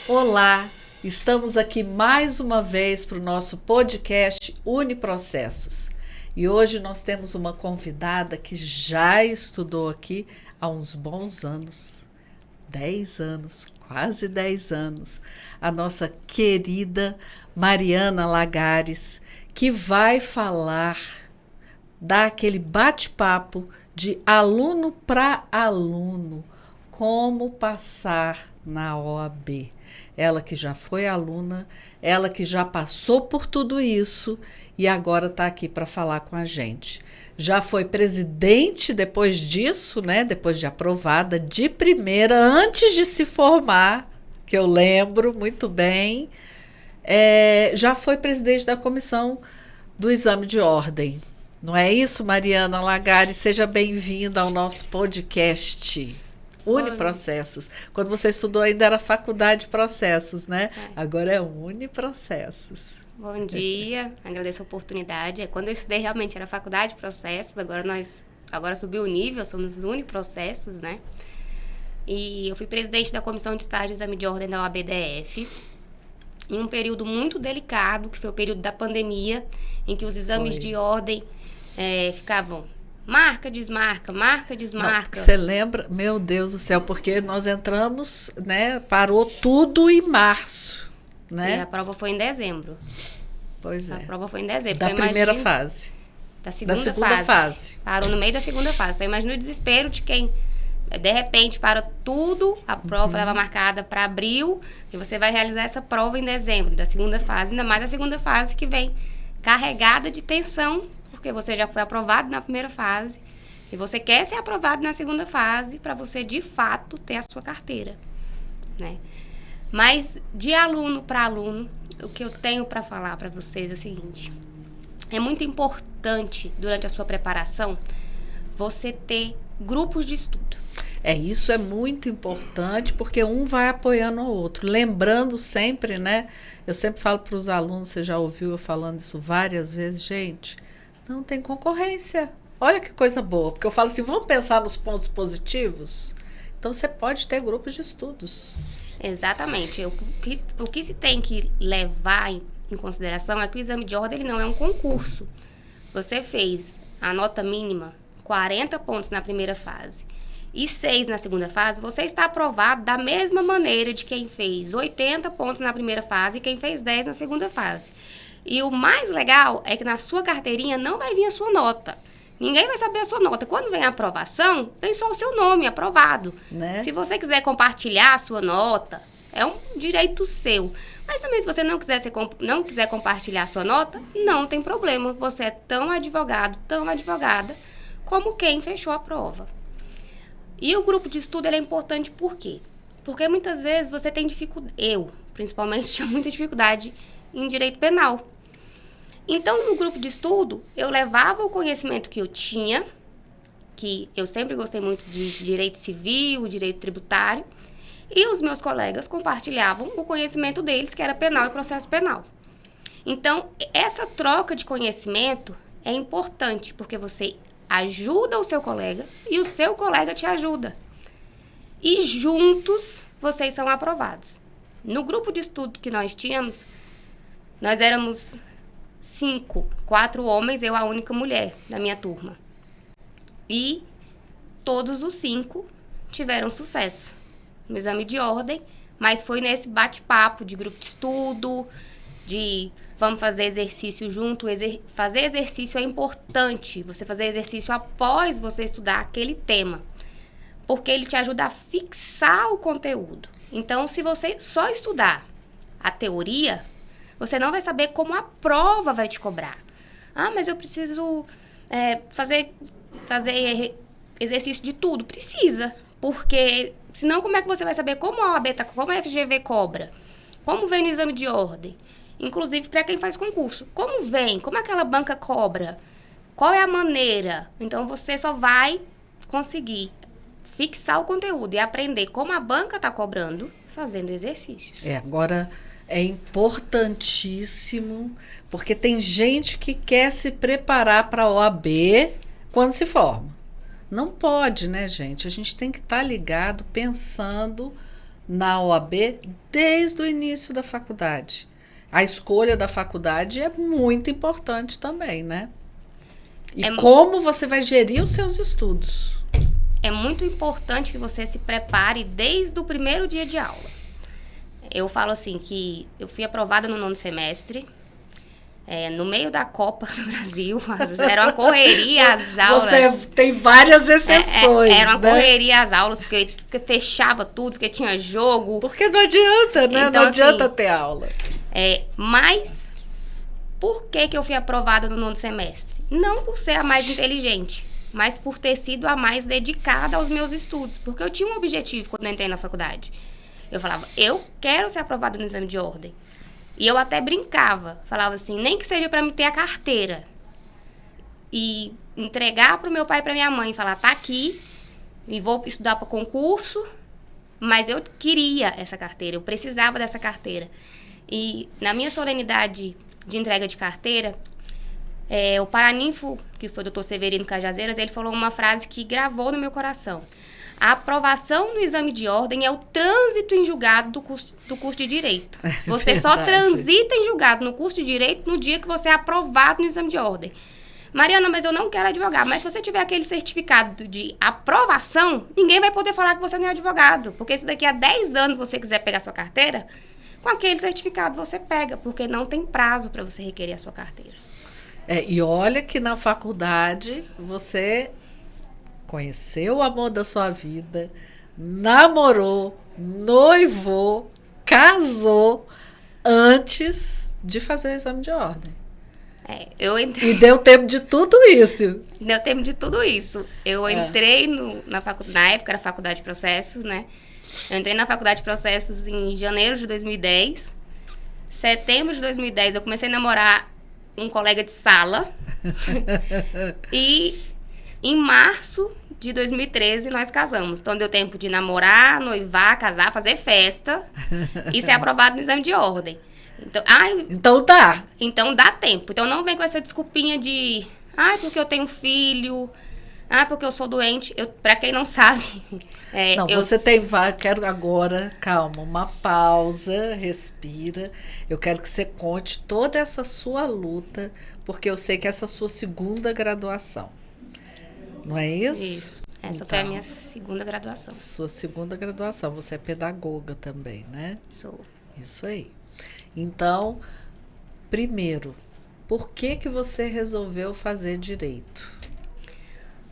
Olá, estamos aqui mais uma vez para o nosso podcast Uniprocessos. E hoje nós temos uma convidada que já estudou aqui há uns bons anos, 10 anos, quase 10 anos, a nossa querida Mariana Lagares, que vai falar, dar aquele bate-papo de aluno para aluno, como passar na OAB. Ela que já foi aluna, ela que já passou por tudo isso e agora está aqui para falar com a gente. Já foi presidente depois disso, né? Depois de aprovada, de primeira, antes de se formar, que eu lembro muito bem, já foi presidente da comissão do exame de ordem. Não é isso, Mariana Lagares? Seja bem-vinda ao nosso podcast. Uniprocessos. Quando você estudou ainda era faculdade de processos, né? Agora é Uniprocessos. Bom dia, agradeço a oportunidade. Quando eu estudei realmente era faculdade de processos, agora subiu o nível, somos Uniprocessos, né? E eu fui presidente da comissão de estágio e exame de ordem da OAB-DF, em um período muito delicado, que foi o período da pandemia, em que os exames de ordem ficavam marca, desmarca. Você lembra? Meu Deus do céu, porque nós entramos, né? Parou tudo em março, né? E a prova foi em dezembro. Pois é. A prova foi em dezembro. Da primeira fase. Da segunda fase. Parou no meio da segunda fase. Então, imagina o desespero de quem, de repente, para tudo, a prova estava marcada para abril, e você vai realizar essa prova em dezembro, da segunda fase, ainda mais da segunda fase que vem carregada de tensão, porque você já foi aprovado na primeira fase e você quer ser aprovado na segunda fase para você, de fato, ter a sua carteira, né? Mas, de aluno para aluno, o que eu tenho para falar para vocês é o seguinte: é muito importante, durante a sua preparação, você ter grupos de estudo. Isso é muito importante, porque um vai apoiando o outro. Lembrando sempre, né? Eu sempre falo para os alunos, você já ouviu eu falando isso várias vezes, gente, não tem concorrência. Olha que coisa boa, porque eu falo assim, vamos pensar nos pontos positivos? Então, você pode ter grupos de estudos. Exatamente. O que se tem que levar em consideração é que o exame de ordem ele não é um concurso. Você fez a nota mínima, 40 pontos na primeira fase, e 6 na segunda fase, você está aprovado da mesma maneira de quem fez 80 pontos na primeira fase e quem fez 10 na segunda fase. E o mais legal é que na sua carteirinha não vai vir a sua nota. Ninguém vai saber a sua nota. Quando vem a aprovação, vem só o seu nome, aprovado. Né? Se você quiser compartilhar a sua nota, é um direito seu. Mas também se você não quiser compartilhar a sua nota, não tem problema. Você é tão advogado, tão advogada, como quem fechou a prova. E o grupo de estudo ele é importante por quê? Porque muitas vezes você tem dificuldade, eu principalmente tinha muita dificuldade em direito penal. Então, no grupo de estudo, eu levava o conhecimento que eu tinha, que eu sempre gostei muito de direito civil, direito tributário, e os meus colegas compartilhavam o conhecimento deles, que era penal e processo penal. Então, essa troca de conhecimento é importante, porque você ajuda o seu colega e o seu colega te ajuda. E juntos, vocês são aprovados. No grupo de estudo que nós tínhamos, nós éramos 5, 4 homens, eu a única mulher da minha turma. E todos os 5 tiveram sucesso no exame de ordem, mas foi nesse bate-papo de grupo de estudo, de vamos fazer exercício junto. Fazer exercício é importante, você fazer exercício após você estudar aquele tema, porque ele te ajuda a fixar o conteúdo. Então, se você só estudar a teoria, você não vai saber como a prova vai te cobrar. Ah, mas eu preciso fazer exercício de tudo. Precisa, porque senão como é que você vai saber como a OAB como a FGV cobra? Como vem no exame de ordem? inclusive para quem faz concurso. Como vem? Como aquela banca cobra? Qual é a maneira? Então, você só vai conseguir fixar o conteúdo e aprender como a banca está cobrando fazendo exercícios. Agora é importantíssimo, porque tem gente que quer se preparar para a OAB quando se forma. Não pode, né, gente? A gente tem que estar ligado, pensando na OAB desde o início da faculdade. A escolha da faculdade é muito importante também, né? E como você vai gerir os seus estudos. É muito importante que você se prepare desde o primeiro dia de aula. Eu falo assim que eu fui aprovada no 9º semestre, no meio da Copa do Brasil, era uma correria às aulas. Você tem várias exceções, era uma né? correria às aulas, porque fechava tudo, porque tinha jogo. Porque não adianta, né? Então, não adianta assim, ter aula. Mas, por que eu fui aprovada no 9º semestre? Não por ser a mais inteligente, mas por ter sido a mais dedicada aos meus estudos. Porque eu tinha um objetivo quando eu entrei na faculdade. Eu falava, eu quero ser aprovada no exame de ordem. E eu até brincava, falava assim, nem que seja para me ter a carteira. E entregar para o meu pai e para minha mãe, falar, tá aqui, e vou estudar para concurso, mas eu queria essa carteira, eu precisava dessa carteira. E na minha solenidade de entrega de carteira, o paraninfo, que foi o Dr. Severino Cajazeiras, ele falou uma frase que gravou no meu coração. A aprovação no exame de ordem é o trânsito em julgado do curso de Direito. Você só transita em julgado no curso de Direito no dia que você é aprovado no exame de ordem. Mariana, mas eu não quero advogar. Mas se você tiver aquele certificado de aprovação, ninguém vai poder falar que você não é advogado. Porque se daqui a 10 anos você quiser pegar sua carteira, com aquele certificado você pega, porque não tem prazo para você requerer a sua carteira. E olha que na faculdade você conheceu o amor da sua vida, namorou, noivou, casou antes de fazer o exame de ordem. Eu entrei... E deu tempo de tudo isso. Deu tempo de tudo isso. Eu entrei na época era Faculdade de Processos, né? Eu entrei na Faculdade de Processos em janeiro de 2010. Setembro de 2010 eu comecei a namorar um colega de sala. E em março de 2013 nós casamos. Então deu tempo de namorar, noivar, casar, fazer festa e ser aprovado no exame de ordem. Então dá. Então dá tempo. Então não vem com essa desculpinha de porque eu tenho filho, porque eu sou doente. Pra quem não sabe... Quero agora, calma, uma pausa, respira. Eu quero que você conte toda essa sua luta, porque eu sei que essa é a sua segunda graduação. Não é isso? Isso. Essa foi a minha segunda graduação. Sua segunda graduação. Você é pedagoga também, né? Sou. Isso aí. Então, primeiro, por que você resolveu fazer direito?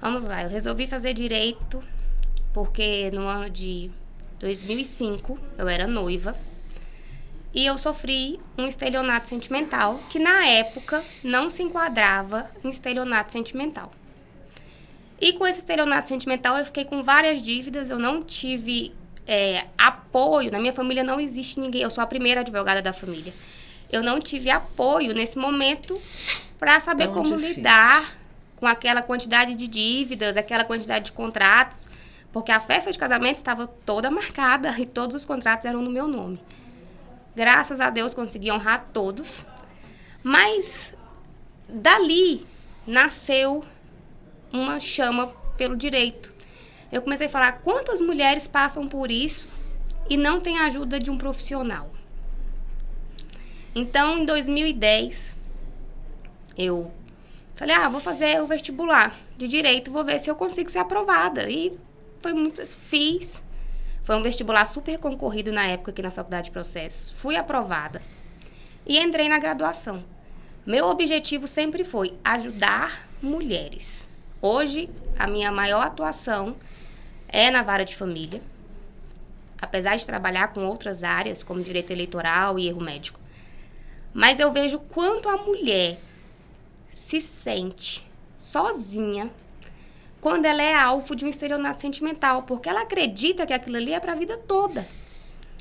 Vamos lá, eu resolvi fazer direito porque no ano de 2005 eu era noiva e eu sofri um estelionato sentimental que na época não se enquadrava em estelionato sentimental. E com esse estelionato sentimental eu fiquei com várias dívidas, eu não tive apoio, na minha família não existe ninguém, eu sou a primeira advogada da família. Eu não tive apoio nesse momento para saber como lidar com aquela quantidade de dívidas, aquela quantidade de contratos, porque a festa de casamento estava toda marcada e todos os contratos eram no meu nome. Graças a Deus consegui honrar todos, mas dali nasceu uma chama pelo direito. Eu comecei a falar quantas mulheres passam por isso e não têm a ajuda de um profissional. Então, em 2010, eu falei, vou fazer o vestibular de direito, vou ver se eu consigo ser aprovada. E fiz. Foi um vestibular super concorrido na época aqui na Faculdade de Processos. Fui aprovada e entrei na graduação. Meu objetivo sempre foi ajudar mulheres. Hoje, a minha maior atuação é na vara de família, apesar de trabalhar com outras áreas, como direito eleitoral e erro médico. Mas eu vejo quanto a mulher se sente sozinha quando ela é alvo de um estelionato sentimental, porque ela acredita que aquilo ali é para a vida toda.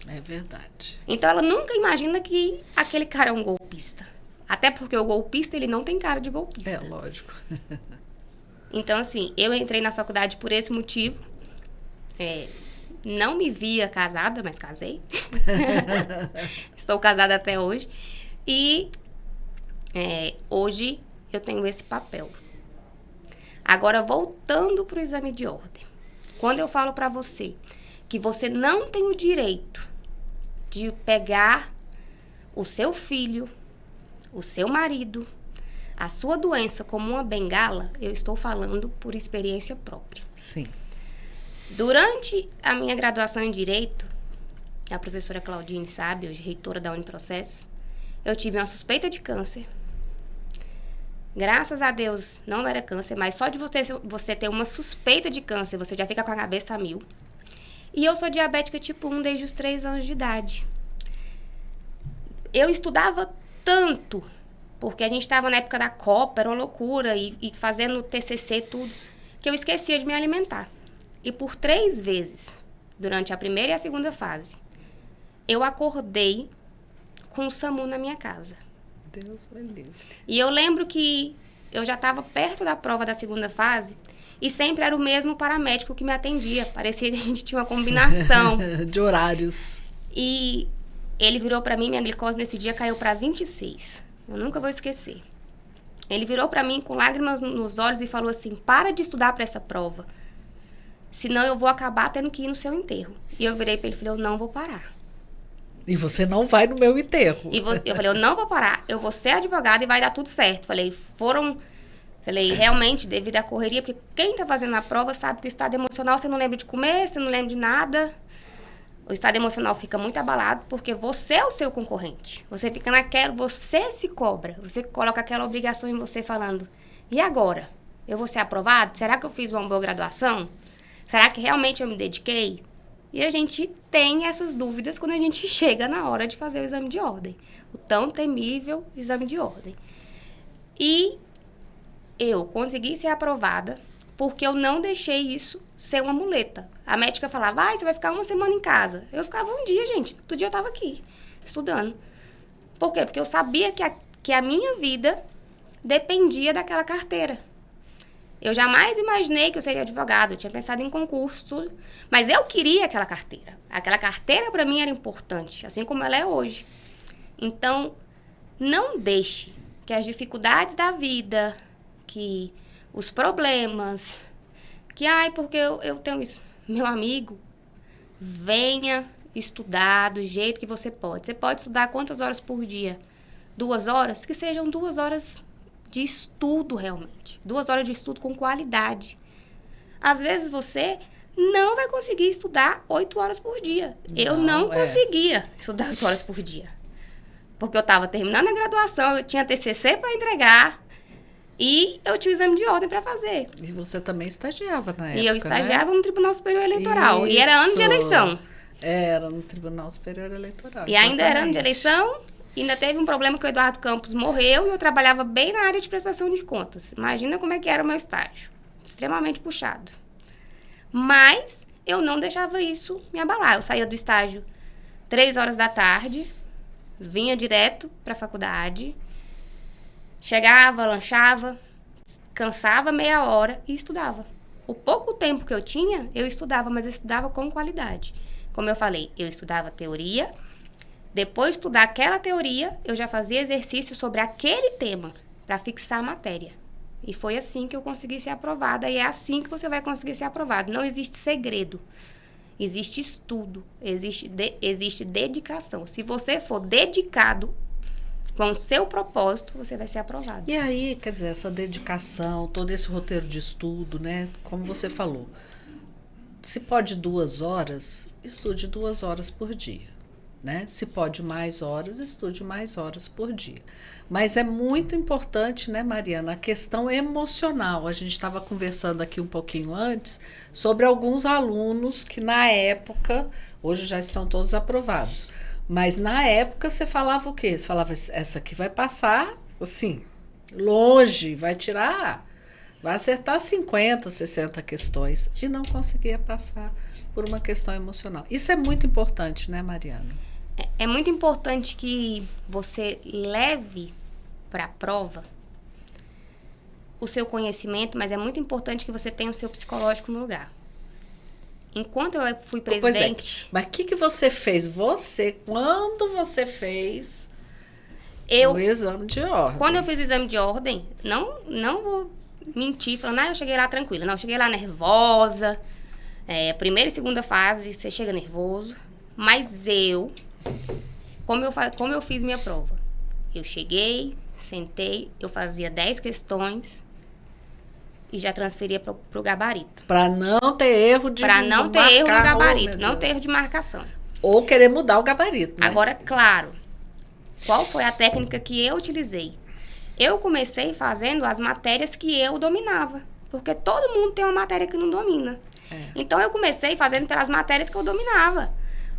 É verdade. Então ela nunca imagina que aquele cara é um golpista. Até porque o golpista, ele não tem cara de golpista. É, lógico. Então, assim, eu entrei na faculdade por esse motivo. Não me via casada, mas casei. Estou casada até hoje. E hoje eu tenho esse papel. Agora, voltando para o exame de ordem. Quando eu falo para você que você não tem o direito de pegar o seu filho, o seu marido, a sua doença como uma bengala, eu estou falando por experiência própria. Sim. Durante a minha graduação em Direito, a professora Claudine sabe, hoje reitora da Uniprocessos, eu tive uma suspeita de câncer. Graças a Deus, não era câncer, mas só de você ter uma suspeita de câncer, você já fica com a cabeça a mil. E eu sou diabética tipo 1 desde os 3 anos de idade. Eu estudava tanto, porque a gente estava na época da Copa, era uma loucura, e fazendo TCC, tudo, que eu esquecia de me alimentar. E por 3 vezes, durante a primeira e a segunda fase, eu acordei com o SAMU na minha casa. Deus me livre. E eu lembro que eu já estava perto da prova da segunda fase e sempre era o mesmo paramédico que me atendia. Parecia que a gente tinha uma combinação. De horários. E ele virou para mim, minha glicose nesse dia caiu para 26. Eu nunca vou esquecer. Ele virou para mim com lágrimas nos olhos e falou assim: para de estudar para essa prova, senão eu vou acabar tendo que ir no seu enterro. E eu virei para ele e falei: eu não vou parar. E você não vai no meu enterro. Eu falei: eu não vou parar, eu vou ser advogada e vai dar tudo certo. Falei, realmente, devido à correria, porque quem tá fazendo a prova sabe que o estado emocional, você não lembra de comer, você não lembra de nada. O estado emocional fica muito abalado, porque você é o seu concorrente. Você fica naquela, você se cobra, você coloca aquela obrigação em você falando: e agora? Eu vou ser aprovado? Será que eu fiz uma boa graduação? Será que realmente eu me dediquei? E a gente tem essas dúvidas quando a gente chega na hora de fazer o exame de ordem. O tão temível exame de ordem. E eu consegui ser aprovada porque eu não deixei isso ser uma muleta. A médica falava: você vai ficar 1 semana em casa. Eu ficava um dia, gente. Todo dia eu estava aqui, estudando. Por quê? Porque eu sabia que a minha vida dependia daquela carteira. Eu jamais imaginei que eu seria advogado. Eu tinha pensado em concurso, tudo. Mas eu queria aquela carteira. Aquela carteira, para mim, era importante, assim como ela é hoje. Então, não deixe que as dificuldades da vida, que os problemas, porque eu tenho isso. Meu amigo, venha estudar do jeito que você pode. Você pode estudar quantas horas por dia? 2 horas? Que sejam 2 horas de estudo, realmente. 2 horas de estudo com qualidade. Às vezes você não vai conseguir estudar 8 horas por dia. Eu não conseguia estudar 8 horas por dia. Porque eu estava terminando a graduação, eu tinha TCC para entregar e eu tinha o exame de ordem para fazer. E você também estagiava na época, E eu estagiava, né? no Tribunal Superior Eleitoral. Isso. E era ano de eleição. Era no Tribunal Superior Eleitoral. E ainda era ano de eleição. Ainda teve um problema que o Eduardo Campos morreu e eu trabalhava bem na área de prestação de contas. Imagina como é que era o meu estágio. Extremamente puxado. Mas eu não deixava isso me abalar. Eu saía do estágio 3 horas da tarde, vinha direto para a faculdade, chegava, lanchava, cansava meia hora e estudava. O pouco tempo que eu tinha, eu estudava, mas eu estudava com qualidade. Como eu falei, eu estudava teoria. Depois de estudar aquela teoria, eu já fazia exercício sobre aquele tema para fixar a matéria. E foi assim que eu consegui ser aprovada. E é assim que você vai conseguir ser aprovado. Não existe segredo. Existe estudo. Existe dedicação. Se você for dedicado com o seu propósito, você vai ser aprovado. E aí, quer dizer, essa dedicação, todo esse roteiro de estudo, né? Como você falou, se pode 2 horas, estude 2 horas por dia. Né? Se pode mais horas, estude mais horas por dia. Mas é muito importante, né, Mariana, a questão emocional. A gente estava conversando aqui um pouquinho antes sobre alguns alunos que na época, hoje já estão todos aprovados, mas na época você falava o quê? Você falava: essa aqui vai passar, assim, longe, vai acertar 50, 60 questões, e não conseguia passar. por uma questão emocional. Isso é muito importante, né, Mariana? É muito importante que você leve para a prova o seu conhecimento, mas é muito importante que você tenha o seu psicológico no lugar. Enquanto eu fui presidente... Mas o que você fez? Quando você fez o exame de ordem? Quando eu fiz o exame de ordem, não vou mentir falando, eu cheguei lá tranquila. Não, eu cheguei lá nervosa. Primeira e segunda fase, você chega nervoso. Mas como eu fiz minha prova? Eu cheguei, sentei, eu fazia 10 questões e já transferia pro gabarito. Para não ter erro de Para não ter erro no gabarito, não ter erro de marcação. Ou querer mudar o gabarito, né? Agora, claro, qual foi a técnica que eu utilizei? Eu comecei fazendo as matérias que eu dominava. Porque todo mundo tem uma matéria que não domina. Então, eu comecei fazendo pelas matérias que eu dominava.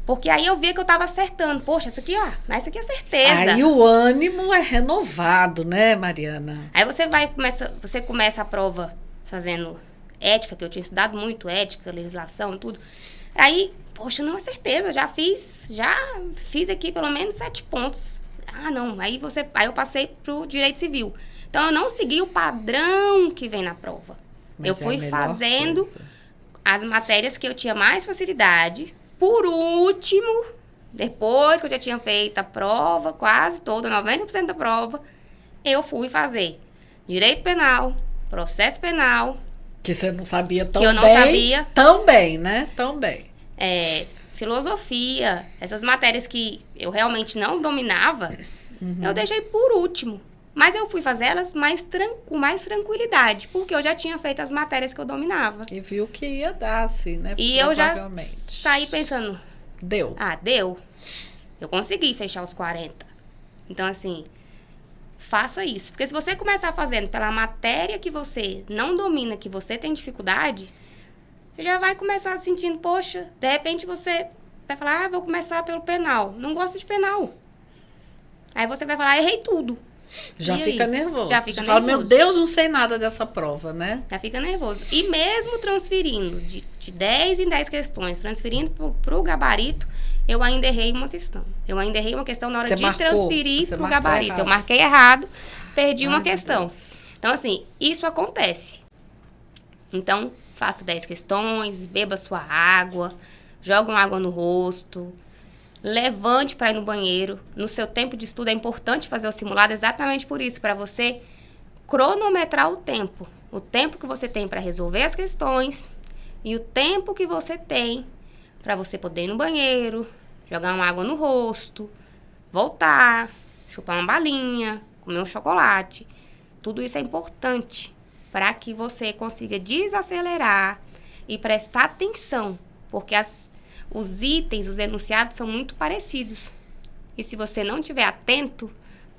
Porque aí eu via que eu estava acertando. Poxa, essa aqui, essa aqui é certeza. Aí o ânimo é renovado, né, Mariana? Aí você começa a prova fazendo ética, que eu tinha estudado muito, ética, legislação, tudo. Aí, poxa, não é certeza, já fiz aqui pelo menos 7 pontos. Não, aí eu passei pro direito civil. Então, eu não segui o padrão que vem na prova. Mas eu fui fazendo coisa. As matérias que eu tinha mais facilidade. Por último, depois que eu já tinha feito a prova, quase toda, 90% da prova, eu fui fazer direito penal, processo penal. Que você não sabia tão bem. Que eu não sabia. Tão bem, né? Tão bem. Filosofia, essas matérias que eu realmente não dominava, eu deixei por último. Mas eu fui fazer elas com mais tranquilidade, porque eu já tinha feito as matérias que eu dominava. E viu que ia dar, assim, né? E eu já saí pensando... Deu. Deu. Eu consegui fechar os 40. Então, assim, faça isso. Porque se você começar fazendo pela matéria que você não domina, que você tem dificuldade, você já vai começar sentindo, poxa, de repente você vai falar, vou começar pelo penal. Não gosto de penal. Aí você vai falar, errei tudo. Já fica nervoso. Já fica nervoso. Fala, meu Deus, não sei nada dessa prova, né? Já fica nervoso. E mesmo transferindo de 10 em 10 questões, transferindo pro gabarito, eu ainda errei uma questão. Eu ainda errei uma questão na hora de transferir pro gabarito. Errado. Eu marquei errado, perdi uma questão. Deus. Então, assim, isso acontece. Então, faça 10 questões, beba sua água, joga uma água no rosto, levante para ir no banheiro. No seu tempo de estudo é importante fazer o simulado exatamente por isso, para você cronometrar o tempo que você tem para resolver as questões e o tempo que você tem para você poder ir no banheiro, jogar uma água no rosto, voltar, chupar uma balinha, comer um chocolate. Tudo isso é importante para que você consiga desacelerar e prestar atenção, porque os itens, os enunciados são muito parecidos. E se você não estiver atento,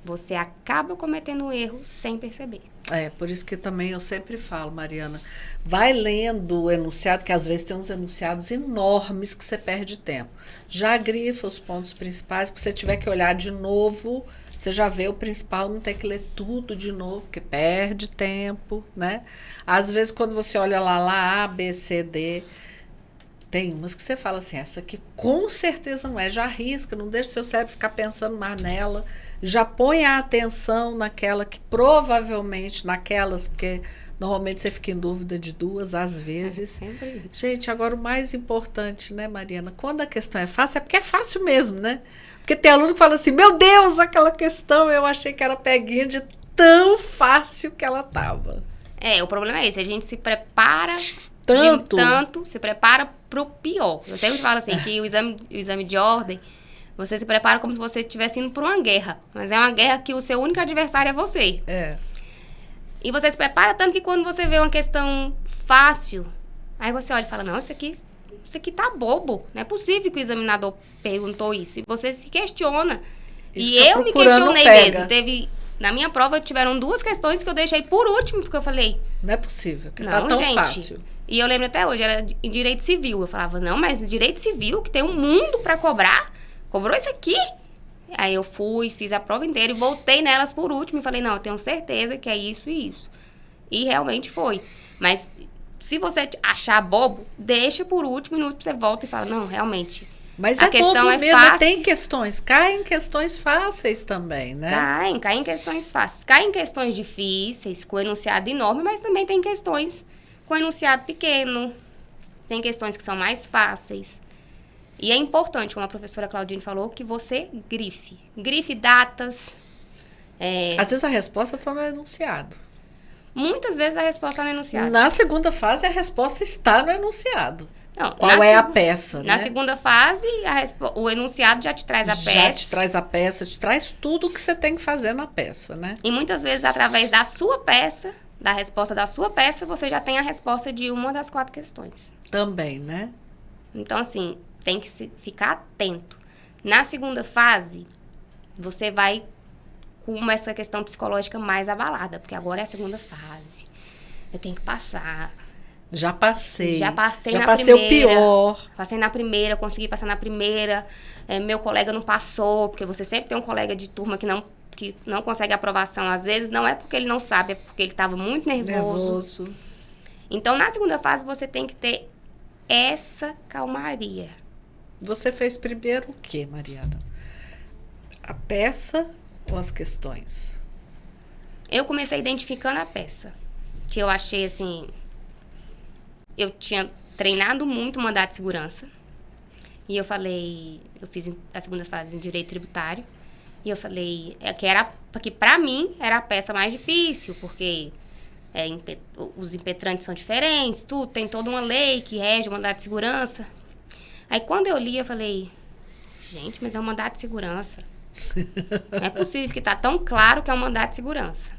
você acaba cometendo um erro sem perceber. Por isso que também eu sempre falo, Mariana, vai lendo o enunciado, que às vezes tem uns enunciados enormes que você perde tempo. Já grifa os pontos principais, porque se você tiver que olhar de novo, você já vê o principal, não tem que ler tudo de novo, porque perde tempo, né? Às vezes, quando você olha lá A, B, C, D... Tem umas que você fala assim, essa aqui com certeza não é, já arrisca, não deixa o seu cérebro ficar pensando mais nela, já põe a atenção naquela que provavelmente, naquelas, porque normalmente você fica em dúvida de 2 às vezes. Sempre. Gente, agora o mais importante, né, Mariana, quando a questão é fácil, é porque é fácil mesmo, né? Porque tem aluno que fala assim, meu Deus, aquela questão eu achei que era peguinha de tão fácil que ela tava. O problema é esse, a gente se prepara... se prepara pro pior. Eu sempre falo assim, que o exame de ordem, você se prepara como se você estivesse indo para uma guerra. Mas é uma guerra que o seu único adversário é você. E você se prepara tanto que quando você vê uma questão fácil, aí você olha e fala, não, isso aqui tá bobo. Não é possível que o examinador perguntou isso. E você se questiona. E eu me questionei mesmo. Na minha prova, tiveram 2 questões que eu deixei por último, porque eu falei... Não é possível, que tá tão fácil. E eu lembro até hoje, era em direito civil. Eu falava, não, mas direito civil, que tem um mundo pra cobrar, cobrou isso aqui? Aí eu fui, fiz a prova inteira e voltei nelas por último e falei, não, eu tenho certeza que é isso e isso. E realmente foi. Mas Se você achar bobo, deixa por último minuto, você volta e fala, não, realmente. Mas a é questão bobo é mesmo, fácil. tem questões, cai em questões fáceis também, né? Cai em questões fáceis. Cai em questões difíceis, com enunciado enorme, mas também tem questões com enunciado pequeno. Tem questões que são mais fáceis. E é importante, como a professora Claudine falou, que você grife. Grife datas. Às vezes a resposta está no enunciado. Muitas vezes a resposta está no enunciado. Na segunda fase, a resposta está no enunciado. Não, Qual é a peça, Na né? segunda fase, o enunciado já te traz a peça. Já te traz a peça, te traz tudo o que você tem que fazer na peça, né? E muitas vezes, através da sua peça, da resposta da sua peça, você já tem a resposta de uma das 4 questões. Também, né? Então, assim, tem que ficar atento. Na segunda fase, você vai com essa questão psicológica mais abalada, porque agora é a segunda fase. Eu tenho que passar. Já passei. Já passei já na passei primeira. o pior. Passei na primeira, consegui passar na primeira. Meu colega não passou, porque você sempre tem um colega de turma que não consegue aprovação. Às vezes não é porque ele não sabe, é porque ele estava muito nervoso. Então, na segunda fase, você tem que ter essa calmaria. Você fez primeiro o quê, Mariana? A peça ou as questões? Eu comecei identificando a peça. Que eu achei, assim... Eu tinha treinado muito o mandato de segurança. E eu falei... Eu fiz a segunda fase em direito tributário. E eu falei... que pra mim era a peça mais difícil. Porque os impetrantes são diferentes. Tudo, tem toda uma lei que rege o mandato de segurança. Aí quando eu li, eu falei... Gente, mas é um mandato de segurança. Não é possível que tá tão claro que é um mandato de segurança.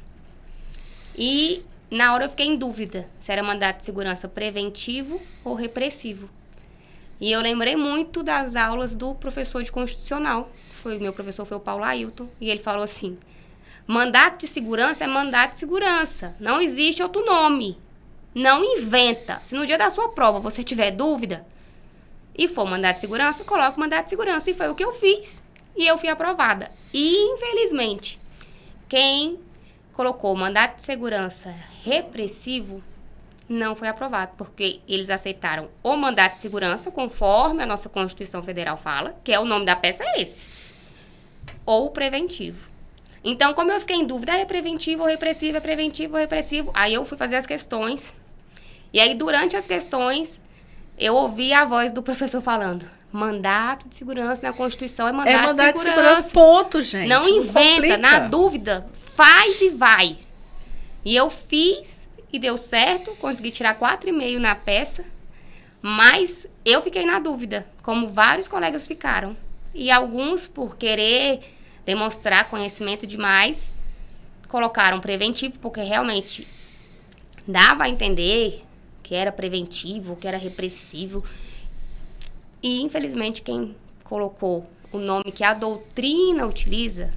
E... Na hora eu fiquei em dúvida se era mandato de segurança preventivo ou repressivo. E eu lembrei muito das aulas do professor de constitucional. Meu professor foi o Paulo Ailton. E ele falou assim, mandato de segurança é mandato de segurança. Não existe outro nome. Não inventa. Se no dia da sua prova você tiver dúvida e for mandato de segurança, coloque mandato de segurança. E foi o que eu fiz. E eu fui aprovada. E, infelizmente, quem colocou o mandato de segurança repressivo, não foi aprovado, porque eles aceitaram o mandato de segurança, conforme a nossa Constituição Federal fala, que é o nome da peça é esse, ou o preventivo. Então, como eu fiquei em dúvida, é preventivo ou repressivo, é preventivo ou repressivo, aí eu fui fazer as questões, e aí durante as questões, eu ouvi a voz do professor falando, mandato de segurança na Constituição é mandato de segurança. Ponto, gente. Não inventa, na dúvida, faz e vai. E eu fiz e deu certo, consegui tirar 4,5 na peça, mas eu fiquei na dúvida, como vários colegas ficaram. E alguns, por querer demonstrar conhecimento demais, colocaram preventivo, porque realmente dava a entender que era preventivo, que era repressivo. E, infelizmente, quem colocou o nome que a doutrina utiliza,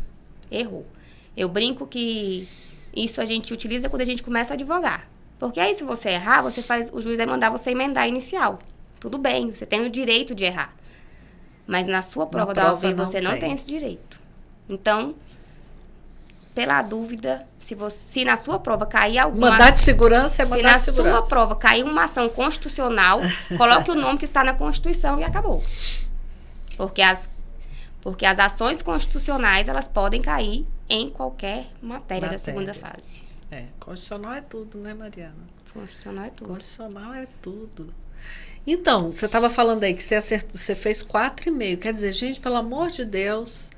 errou. Eu brinco que isso a gente utiliza quando a gente começa a advogar. Porque aí, se você errar, o juiz vai mandar você emendar a inicial. Tudo bem, você tem o direito de errar. Mas na sua prova da OAB, você não tem esse direito. Então, pela dúvida, se na sua prova cair alguma... Mandato de segurança é mandato de segurança. Se na sua prova cair uma ação constitucional, coloque o nome que está na Constituição e acabou. Porque as ações constitucionais, elas podem cair em qualquer matéria da segunda fase. Constitucional é tudo, né, Mariana? Constitucional é tudo. Constitucional é tudo. Então, você estava falando aí que você fez 4,5. Quer dizer, gente, pelo amor de Deus...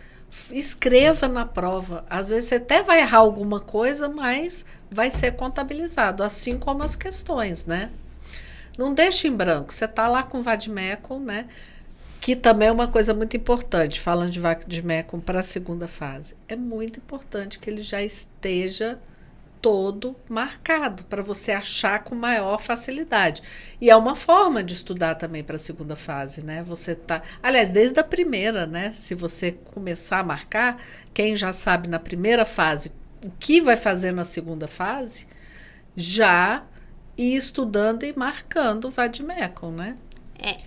Escreva na prova. Às vezes você até vai errar alguma coisa, mas vai ser contabilizado, assim como as questões, né? Não deixe em branco. Você está lá com o vade-mecum, né? Que também é uma coisa muito importante, falando de vade-mecum para a segunda fase. É muito importante que ele já esteja todo marcado, para você achar com maior facilidade. E é uma forma de estudar também para a segunda fase, né? Você tá, aliás, desde a primeira, né? Se você começar a marcar, quem já sabe na primeira fase o que vai fazer na segunda fase, já ir estudando e marcando o vade-mecum, né?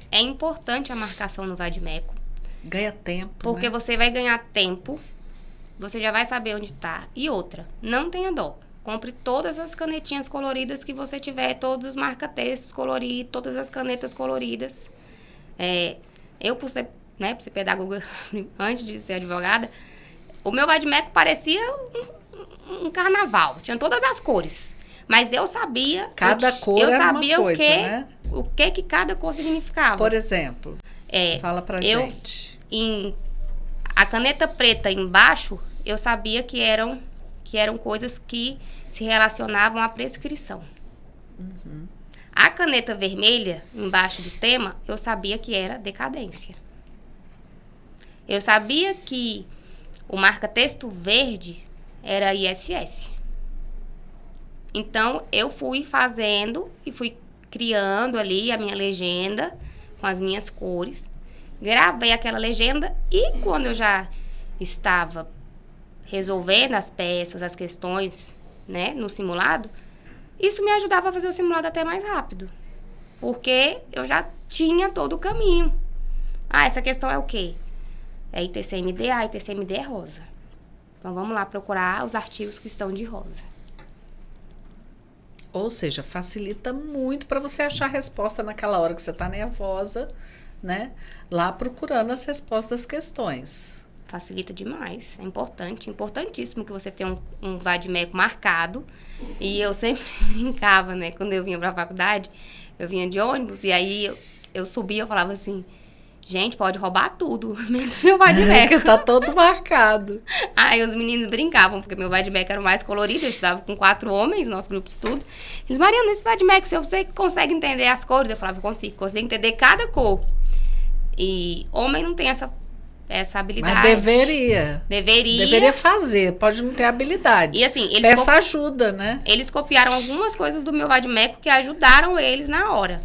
É importante a marcação no vade-mecum. Ganha tempo, porque né? Você vai ganhar tempo, você já vai saber onde está. E outra, não tenha dó. Compre todas as canetinhas coloridas que você tiver, todos os marca-textos coloridos, todas as canetas coloridas. Eu, por ser pedagoga antes de ser advogada, o meu vade-mecum parecia um carnaval. Tinha todas as cores. Mas eu sabia... Cada cor era uma coisa, né? O que cada cor significava. Por exemplo, fala pra gente. A caneta preta embaixo, eu sabia que eram coisas que se relacionavam à prescrição. Uhum. A caneta vermelha, embaixo do tema, eu sabia que era decadência. Eu sabia que o marca-texto verde era ISS. Então, eu fui fazendo e fui criando ali a minha legenda com as minhas cores. Gravei aquela legenda e quando eu já estava resolvendo as peças, as questões, né, no simulado, isso me ajudava a fazer o simulado até mais rápido. Porque eu já tinha todo o caminho. Essa questão é o quê? É ITCMD, a ITCMD é rosa. Então, vamos lá procurar os artigos que estão de rosa. Ou seja, facilita muito para você achar a resposta naquela hora que você está nervosa, né? Lá procurando as respostas das questões. Facilita demais. É importante, importantíssimo que você tenha um vade-mecum marcado. E eu sempre brincava, né? Quando eu vinha para a faculdade, eu vinha de ônibus e aí eu subia e falava assim... Gente, pode roubar tudo, menos meu vade-mecum. Que tá todo marcado. Aí os meninos brincavam, porque meu vade-mecum era o mais colorido. Eu estudava com 4 homens, nosso grupo de estudo. Eles, Mariana, esse vade-mecum, se você consegue entender as cores? Eu falava, consigo entender cada cor. E homem não tem essa habilidade. Mas deveria. Deveria fazer, pode não ter habilidade. E assim, peça ajuda, né? Eles copiaram algumas coisas do meu vade-mecum que ajudaram eles na hora.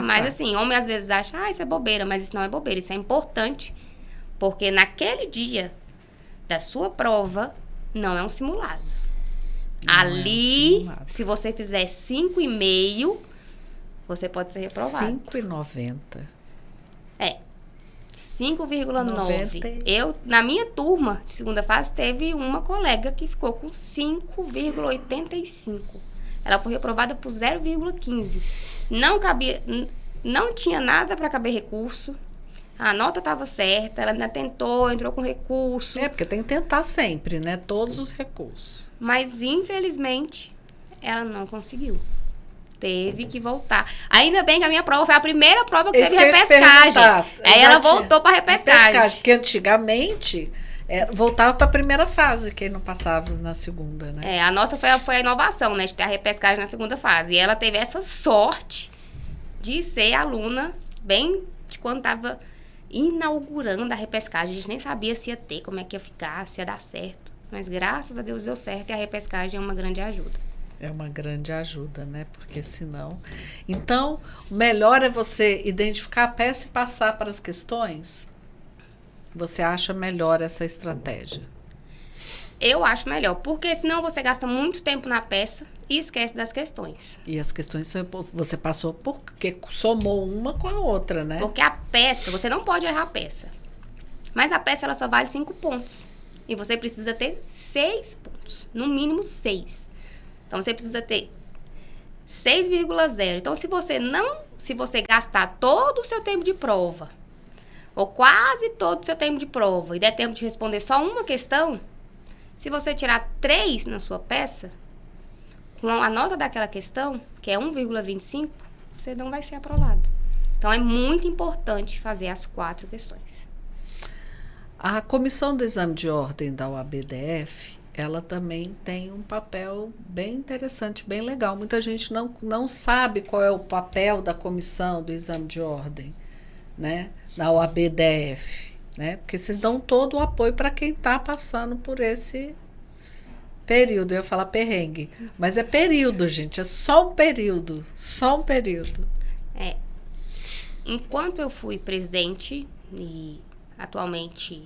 Mas assim, homem às vezes acha, isso é bobeira, mas isso não é bobeira, isso é importante. Porque naquele dia da sua prova, não é um simulado. Ali, se você fizer 5,5, você pode ser reprovado. 5,90. 5,9. Na minha turma de segunda fase, teve uma colega que ficou com 5,85. Ela foi reprovada por 0,15. Não tinha nada para caber recurso. A nota estava certa, ela ainda tentou, entrou com recurso. Porque tem que tentar sempre, né? Todos os recursos. Mas, infelizmente, ela não conseguiu. Teve que voltar. Ainda bem que a minha prova foi a primeira prova que teve repescagem. Aí ela voltou para repescagem. Porque antigamente... voltava para a primeira fase, quem não passava na segunda, né? A nossa foi a inovação, né? De ter a repescagem na segunda fase. E ela teve essa sorte de ser aluna bem de quando estava inaugurando a repescagem. A gente nem sabia se ia ter, como é que ia ficar, se ia dar certo. Mas graças a Deus deu certo e a repescagem é uma grande ajuda. É uma grande ajuda, né? Porque senão... Então, o melhor é você identificar a peça e passar para as questões? Você acha melhor essa estratégia? Eu acho melhor, porque senão você gasta muito tempo na peça e esquece das questões. E as questões você passou porque somou uma com a outra, né? Porque a peça, você não pode errar a peça. Mas a peça, ela só vale 5 pontos. E você precisa ter 6 pontos. No mínimo 6. Então, você precisa ter 6,0. Então, se você gastar todo o seu tempo de prova, ou quase todo o seu tempo de prova, e der tempo de responder só uma questão, se você tirar 3 na sua peça, com a nota daquela questão, que é 1,25, você não vai ser aprovado. Então, é muito importante fazer as 4 questões. A comissão do exame de ordem da OAB-DF, ela também tem um papel bem interessante, bem legal. Muita gente não sabe qual é o papel da comissão do exame de ordem, né? Da OAB-DF, né? Porque vocês dão todo o apoio para quem está passando por esse período. Eu ia falar perrengue, mas é período, gente, é só um período, Enquanto eu fui presidente, e atualmente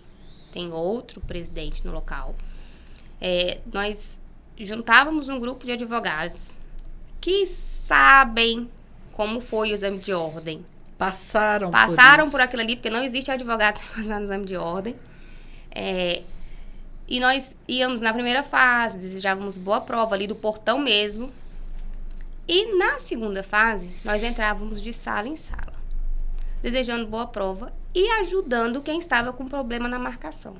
tem outro presidente no local, nós juntávamos um grupo de advogados que sabem como foi o exame de ordem. Passaram por aquilo ali, porque não existe advogado sem passar no exame de ordem. E nós íamos na primeira fase, desejávamos boa prova ali do portão mesmo. E na segunda fase, nós entrávamos de sala em sala, desejando boa prova e ajudando quem estava com problema na marcação.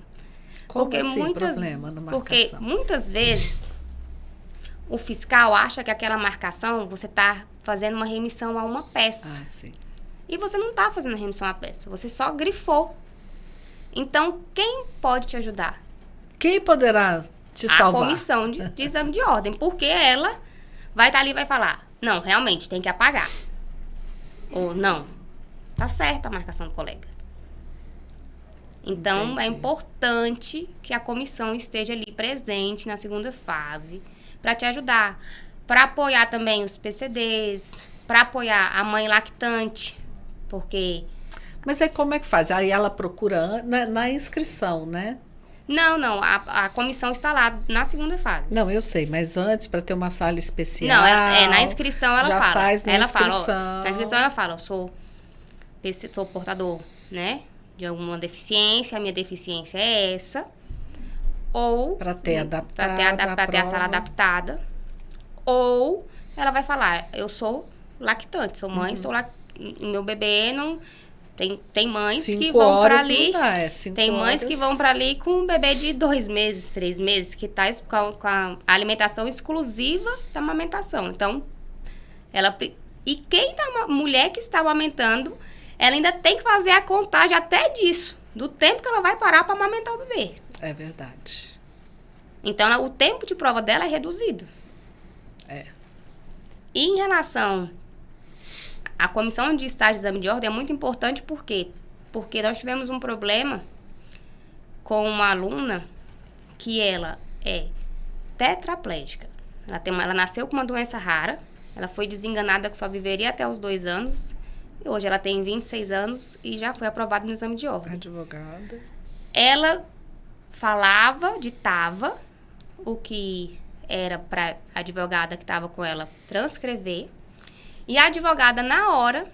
Como assim, problema na marcação? Porque muitas vezes o fiscal acha que aquela marcação você está fazendo uma remissão a uma peça. Ah, sim. E você não está fazendo remissão a peça, você só grifou. Então, quem pode te ajudar? Quem poderá te salvar? A comissão de exame de ordem, porque ela vai estar ali e vai falar, não, realmente, tem que apagar. Ou não, tá certa a marcação do colega. Então, Entendi. é importante que a comissão esteja ali presente na segunda fase para te ajudar. Para apoiar também os PCDs, para apoiar a mãe lactante, porque... Mas aí como é que faz? Aí ela procura na inscrição, né? Não, a comissão está lá na segunda fase. Não, eu sei, mas antes, para ter uma sala especial... Não, na inscrição ela já fala. faz na ela inscrição. Fala, ó, na inscrição ela fala, eu sou portador, né, de alguma deficiência, a minha deficiência é essa. Ou... Para ter adaptado Para ter a sala adaptada. Ou ela vai falar, eu sou lactante, sou mãe, meu bebê não... Tem mães que vão para ali. Tem mães que vão para ali com um bebê de 2 meses, 3 meses, que tá com a alimentação exclusiva da amamentação. Então, mulher que está amamentando, ela ainda tem que fazer a contagem até disso, do tempo que ela vai parar para amamentar o bebê. É verdade. Então, o tempo de prova dela é reduzido. É. E em relação à comissão de estágio de exame de ordem é muito importante, por quê? Porque nós tivemos um problema com uma aluna que ela é tetraplégica. Ela nasceu com uma doença rara, ela foi desenganada que só viveria até os 2 anos, e hoje ela tem 26 anos e já foi aprovada no exame de ordem. Advogada. Ela ditava o que era para a advogada que estava com ela transcrever. E a advogada, na hora,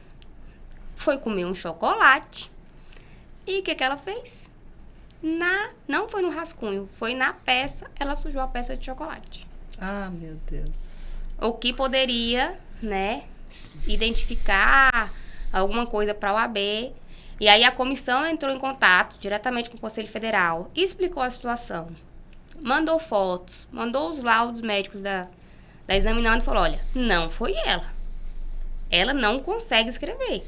foi comer um chocolate. E o que ela fez? Não foi no rascunho, foi na peça, ela sujou a peça de chocolate. Ah, meu Deus. O que poderia, né, identificar alguma coisa para a OAB. E aí a comissão entrou em contato diretamente com o Conselho Federal, explicou a situação, mandou fotos, mandou os laudos médicos da examinanda e falou, olha, não foi ela. Ela não consegue escrever.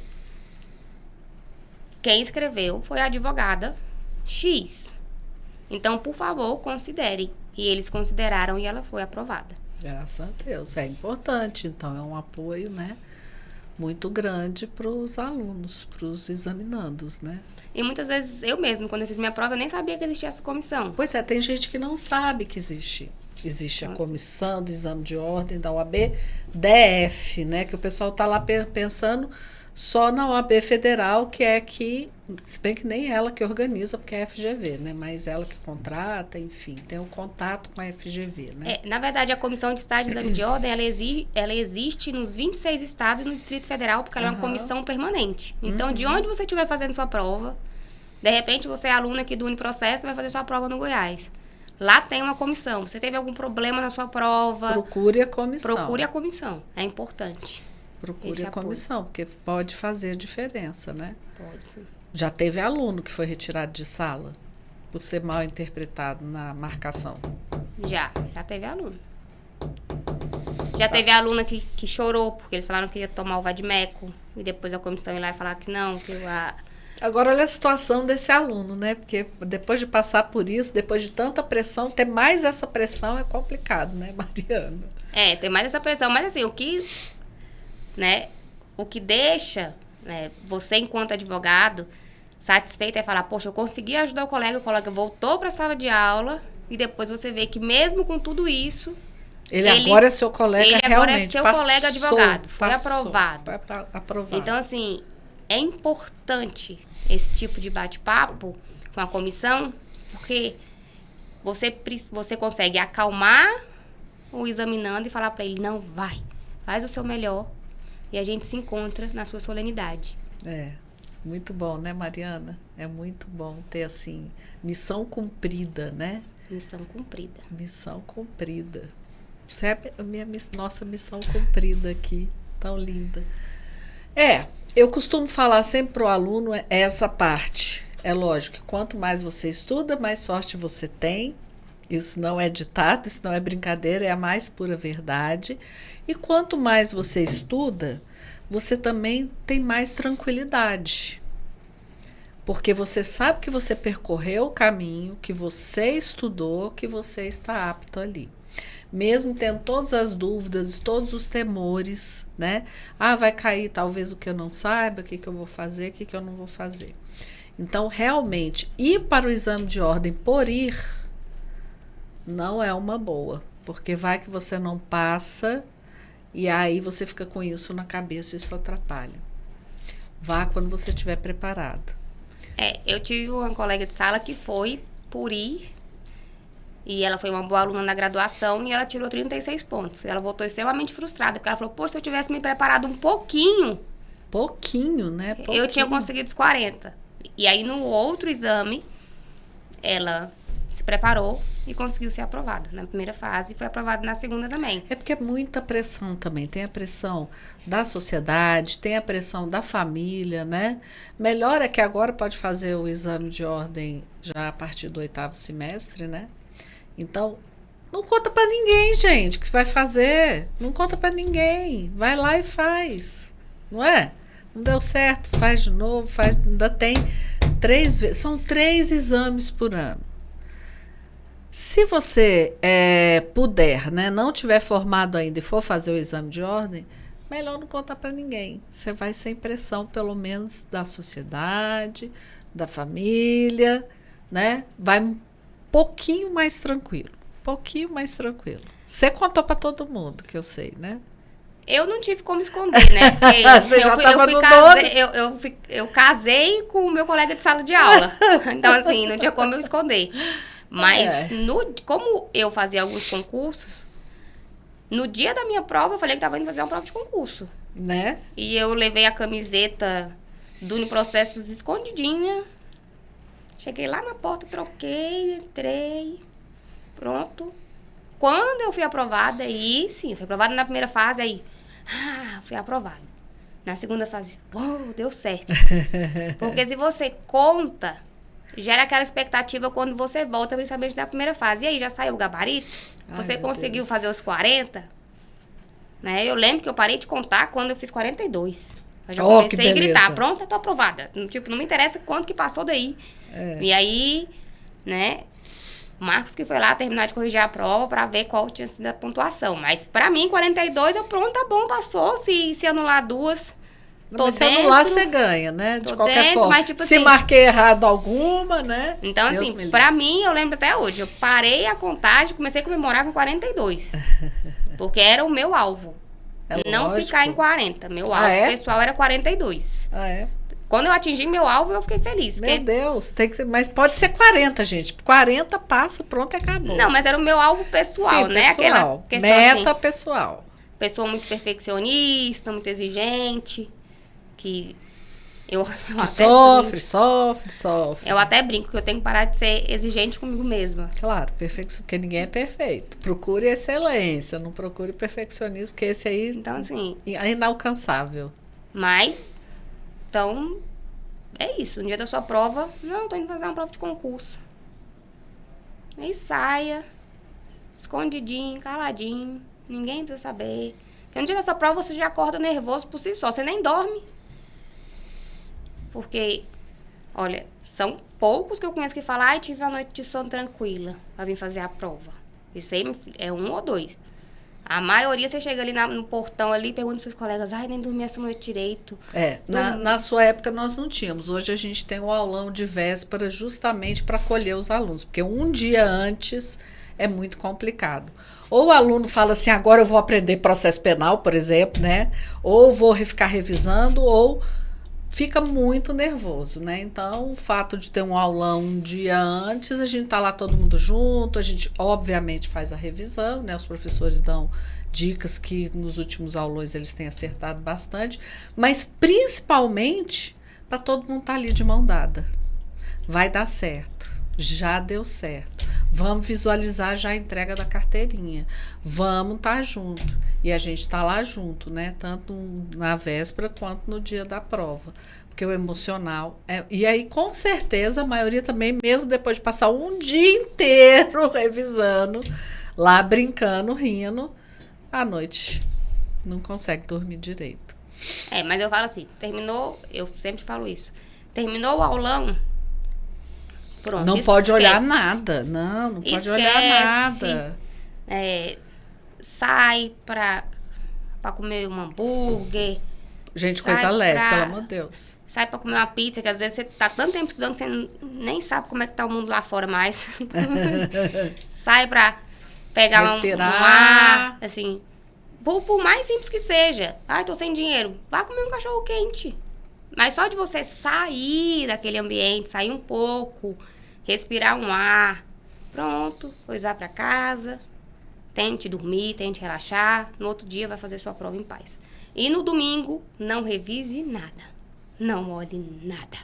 Quem escreveu foi a advogada X. Então, por favor, considerem. E eles consideraram e ela foi aprovada. Graças a Deus. É importante, então, é um apoio, né, muito grande para os alunos, para os examinandos, né? E muitas vezes, eu mesmo, quando eu fiz minha prova, eu nem sabia que existia essa comissão. Pois é, tem gente que não sabe que existe. Existe a comissão do exame de ordem da OAB DF, né? Que o pessoal está lá pensando só na OAB Federal, que é que, se bem que nem ela que organiza, porque é a FGV, né? Mas ela que contrata, enfim, tem um contato com a FGV, né? Na verdade, a comissão de estágio de exame de ordem, ela existe nos 26 estados e no Distrito Federal, porque ela é uma comissão permanente. Então, de onde você estiver fazendo sua prova, de repente você é aluna aqui do Uniprocesso e vai fazer sua prova no Goiás. Lá tem uma comissão. Você teve algum problema na sua prova? Procure a comissão. Procure a comissão. É importante. Procure a comissão, porque pode fazer diferença, né? Pode, sim. Já teve aluno que foi retirado de sala por ser mal interpretado na marcação? Já teve aluno. Já teve aluna que chorou, porque eles falaram que ia tomar o vadimeco, e depois a comissão ia lá e falar que não, que Agora, olha a situação desse aluno, né? Porque depois de passar por isso, depois de tanta pressão, ter mais essa pressão é complicado, né, Mariana? Tem mais essa pressão. Mas, assim, o que deixa, né, você, enquanto advogado, satisfeito é falar, poxa, eu consegui ajudar o colega voltou para a sala de aula, e depois você vê que mesmo com tudo isso... Ele agora é seu colega, realmente. Ele agora é seu colega advogado. Foi aprovado. Aprovado. Então, assim, é importante esse tipo de bate-papo com a comissão, porque você consegue acalmar o examinando e falar para ele, não, faz o seu melhor, e a gente se encontra na sua solenidade. Muito bom, né, Mariana? É muito bom ter, assim, missão cumprida, né? Missão cumprida. Missão cumprida. Isso é nossa missão cumprida aqui. Tão linda. Eu costumo falar sempre para o aluno essa parte. É lógico que quanto mais você estuda, mais sorte você tem. Isso não é ditado, isso não é brincadeira, é a mais pura verdade. E quanto mais você estuda, você também tem mais tranquilidade. Porque você sabe que você percorreu o caminho, que você estudou, que você está apto ali. Mesmo tendo todas as dúvidas, todos os temores, né? Vai cair talvez o que eu não saiba, o que eu vou fazer, o que eu não vou fazer. Então, realmente, ir para o exame de ordem por ir não é uma boa. Porque vai que você não passa e aí você fica com isso na cabeça e isso atrapalha. Vá quando você estiver preparado. Eu tive uma colega de sala que foi por ir, e ela foi uma boa aluna na graduação, e ela tirou 36 pontos. Ela voltou extremamente frustrada, porque ela falou, se eu tivesse me preparado um pouquinho... Pouquinho, né? Pouquinho. Eu tinha conseguido os 40. E aí, no outro exame, ela se preparou e conseguiu ser aprovada na primeira fase, e foi aprovada na segunda também. É porque é muita pressão também. Tem a pressão da sociedade, tem a pressão da família, né? Melhor é que agora pode fazer o exame de ordem já a partir do 8º semestre, né? Então, não conta pra ninguém, gente, que vai fazer. Não conta pra ninguém. Vai lá e faz. Não é? Não deu certo, faz de novo, faz. Ainda tem 3 vezes. São 3 exames por ano. Se você puder, né, não tiver formado ainda e for fazer o exame de ordem, melhor não contar para ninguém. Você vai sem pressão, pelo menos da sociedade, da família, né? Vai um pouquinho mais tranquilo. Pouquinho mais tranquilo. Você contou para todo mundo, que eu sei, né? Eu não tive como esconder, né? Eu casei com o meu colega de sala de aula. Então, assim, não tinha como eu esconder. Mas, como eu fazia alguns concursos, no dia da minha prova, eu falei que estava indo fazer uma prova de concurso. Né? E eu levei a camiseta do Uniprocessos escondidinha. Cheguei lá na porta, troquei, entrei. Pronto. Quando eu fui aprovada, aí sim, fui aprovada na primeira fase, aí, fui aprovada. Na segunda fase, deu certo. Porque se você conta, gera aquela expectativa quando você volta, principalmente da primeira fase. E aí, já saiu o gabarito? Você conseguiu fazer os 40? Né? Eu lembro que eu parei de contar quando eu fiz 42. Eu já comecei a gritar, pronto, eu tô aprovada. Tipo, não me interessa quanto que passou daí. E aí, né... Marcos que foi lá terminar de corrigir a prova para ver qual tinha sido a pontuação. Mas para mim, 42, pronto, tá bom, passou. Se anular 2, tô mas dentro. Se anular, você ganha, né? De qualquer dentro, forma. Mas, tipo se assim, marquei errado alguma, né? Então, Deus assim, para mim, eu lembro até hoje. Eu parei a contagem, comecei a comemorar com 42. Porque era o meu alvo. Não lógico. Ficar em 40. Meu alvo pessoal era 42. Quando eu atingi meu alvo, eu fiquei feliz. Meu Deus, tem que ser, mas pode ser 40, gente. 40 passa, pronto, acabou. Não, mas era o meu alvo pessoal, sim, né? Pessoal. Aquela questão meta assim, pessoal. Pessoa muito perfeccionista, muito exigente, que eu sofre. Eu até brinco que eu tenho que parar de ser exigente comigo mesma. Claro, porque ninguém é perfeito. Procure excelência, não procure perfeccionismo, porque esse aí então, assim, é inalcançável. Mas... Então, é isso. No dia da sua prova, não, tô indo fazer uma prova de concurso. Aí saia, escondidinho, caladinho, ninguém precisa saber. Porque no dia da sua prova você já acorda nervoso por si só, você nem dorme. Porque, olha, são poucos que eu conheço que falam, tive uma noite de sono tranquila pra vir fazer a prova. Isso aí, meu filho, é 1 ou 2. A maioria, você chega ali no portão ali, pergunta aos seus colegas, nem dormi essa noite direito. Na sua época nós não tínhamos. Hoje a gente tem um aulão de véspera justamente para acolher os alunos, porque um dia antes é muito complicado. Ou o aluno fala assim, agora eu vou aprender processo penal, por exemplo, né? Ou vou ficar revisando, ou fica muito nervoso, né? Então, o fato de ter um aulão um dia antes, a gente tá lá todo mundo junto, a gente obviamente faz a revisão, né? Os professores dão dicas que nos últimos aulões eles têm acertado bastante, mas principalmente para todo mundo estar ali de mão dada. Vai dar certo, já deu certo. Vamos visualizar já a entrega da carteirinha. Vamos estar junto. E a gente está lá junto, né? Tanto na véspera quanto no dia da prova. Porque o emocional... E aí, com certeza, a maioria também, mesmo depois de passar um dia inteiro revisando, lá brincando, rindo, à noite não consegue dormir direito. Mas eu falo assim, terminou, eu sempre falo isso. Terminou o aulão, pronto, não pode olhar nada. Não pode olhar nada. Sai pra comer um hambúrguer. Gente, coisa leve, pelo amor de Deus. Sai pra comer uma pizza, que às vezes você tá tanto tempo estudando que você nem sabe como é que tá o mundo lá fora mais. Sai pra pegar um ar, assim. Por mais simples que seja. Ai, tô sem dinheiro. Vá comer um cachorro quente. Mas só de você sair daquele ambiente, sair um pouco, respirar um ar, pronto, depois vai pra casa, tente dormir, tente relaxar, no outro dia vai fazer sua prova em paz. E no domingo, não revise nada, não olhe nada.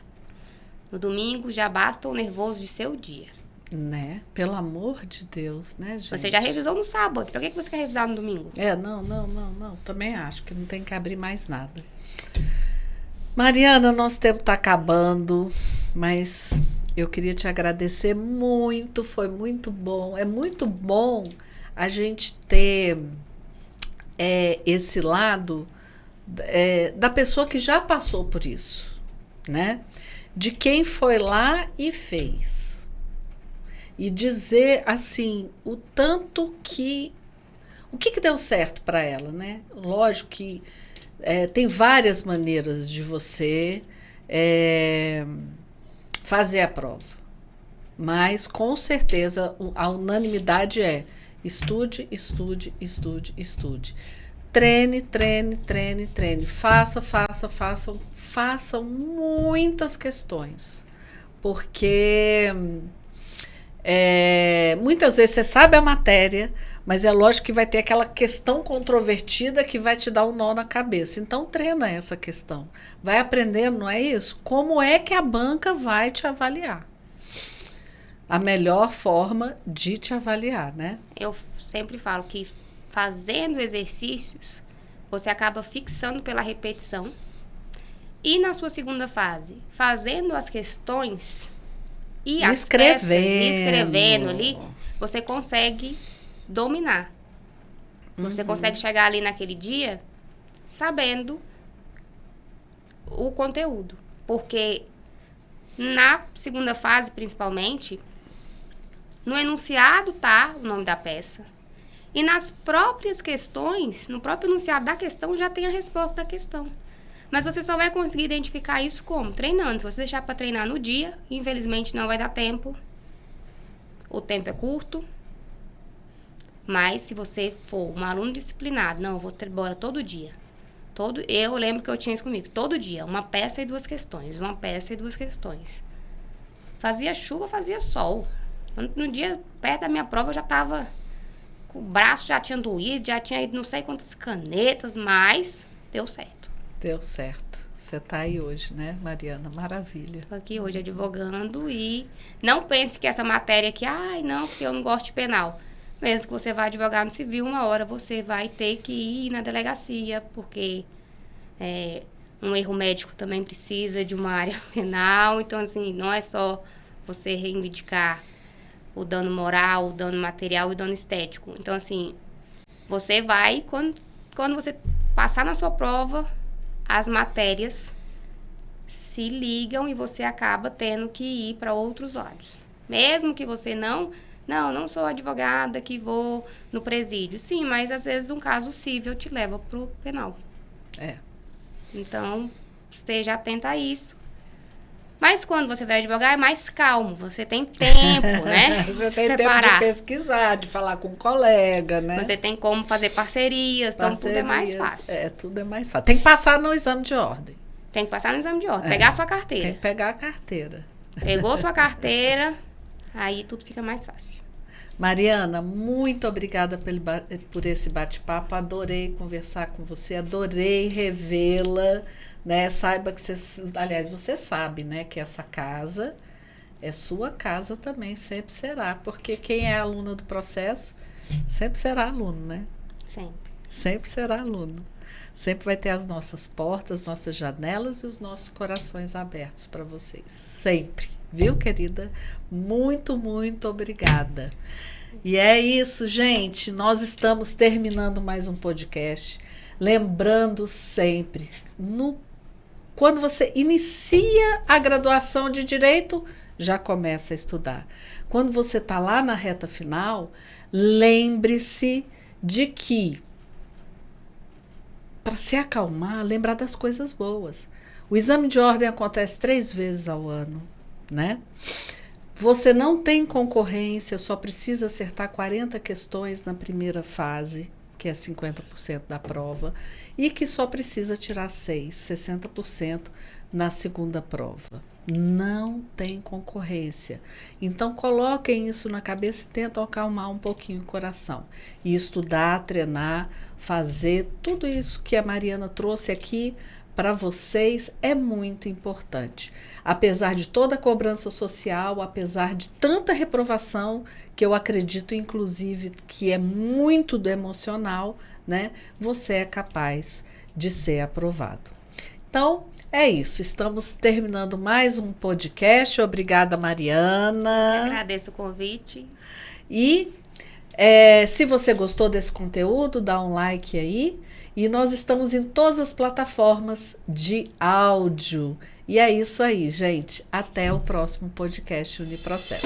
No domingo já basta o nervoso de seu dia. Né? Pelo amor de Deus, né, gente? Você já revisou no sábado, pra que você quer revisar no domingo? Não. Também acho que não tem que abrir mais nada. Mariana, nosso tempo está acabando, mas eu queria te agradecer muito, foi muito bom. É muito bom a gente ter esse lado da pessoa que já passou por isso, né? De quem foi lá e fez. E dizer, assim, o tanto que... O que deu certo para ela, né? Lógico que tem várias maneiras de você fazer a prova. Mas, com certeza, a unanimidade é estude, estude, estude, estude. Treine, treine, treine, treine. Façam muitas questões. Porque... muitas vezes você sabe a matéria, mas é lógico que vai ter aquela questão controvertida que vai te dar um nó na cabeça. Então, treina essa questão. Vai aprendendo, não é isso? Como é que a banca vai te avaliar? A melhor forma de te avaliar, né? Eu sempre falo que fazendo exercícios, você acaba fixando pela repetição. E na sua segunda fase, fazendo as questões... E as peças, escrevendo ali, você consegue dominar. Você consegue chegar ali naquele dia sabendo o conteúdo. Porque na segunda fase, principalmente, no enunciado tá o nome da peça. E nas próprias questões, no próprio enunciado da questão, já tem a resposta da questão. Mas você só vai conseguir identificar isso como? Treinando. Se você deixar para treinar no dia, infelizmente não vai dar tempo. O tempo é curto. Mas se você for um aluno disciplinado, não, eu vou embora todo dia. Eu lembro que eu tinha isso comigo. Todo dia, uma peça e duas questões. Uma peça e duas questões. Fazia chuva, fazia sol. No dia, perto da minha prova, eu já estava... O braço já tinha doído, já tinha ido não sei quantas canetas, mas deu certo. Deu certo. Você está aí hoje, né, Mariana? Maravilha. Estou aqui hoje advogando e não pense que essa matéria aqui, não, porque eu não gosto de penal. Mesmo que você vá advogar no civil, uma hora você vai ter que ir na delegacia, porque um erro médico também precisa de uma área penal. Então, assim, não é só você reivindicar o dano moral, o dano material e o dano estético. Então, assim, você vai, quando você passar na sua prova, as matérias se ligam e você acaba tendo que ir para outros lados. Mesmo que você não sou advogada que vou no presídio. Sim, mas às vezes um caso civil te leva para o penal. Então, esteja atenta a isso. Mas quando você vai advogar, é mais calmo. Você tem tempo, né? Você tem tempo de pesquisar, de falar com um colega, né? Você tem como fazer parcerias, então tudo é mais fácil. Tudo é mais fácil. Tem que passar no exame de ordem. Tem que passar no exame de ordem. Pegar a sua carteira. Tem que pegar a carteira. Pegou sua carteira, aí tudo fica mais fácil. Mariana, muito obrigada por esse bate-papo. Adorei conversar com você, adorei revê-la, né? Saiba que você sabe, né, que essa casa é sua casa também, sempre será. Porque quem é aluna do processo, sempre será aluno, né? Sempre. Sempre será aluno. Sempre vai ter as nossas portas, nossas janelas e os nossos corações abertos para vocês. Sempre. Viu, querida? Muito, muito obrigada. E é isso, gente. Nós estamos terminando mais um podcast. Lembrando sempre, quando você inicia a graduação de Direito, já começa a estudar. Quando você está lá na reta final, lembre-se de que, para se acalmar, lembrar das coisas boas. O exame de ordem acontece 3 vezes ao ano, né? Você não tem concorrência, só precisa acertar 40 questões na primeira fase, que é 50% da prova, e que só precisa tirar 60% na segunda prova. Não tem concorrência. Então, coloquem isso na cabeça e tentam acalmar um pouquinho o coração. E estudar, treinar, fazer tudo isso que a Mariana trouxe aqui para vocês é muito importante. Apesar de toda a cobrança social, apesar de tanta reprovação, que eu acredito, inclusive, que é muito do emocional, né? Você é capaz de ser aprovado. Então, é isso. Estamos terminando mais um podcast. Obrigada, Mariana. Eu agradeço o convite. E se você gostou desse conteúdo, dá um like aí. E nós estamos em todas as plataformas de áudio. E é isso aí, gente. Até o próximo podcast Uniprocesso.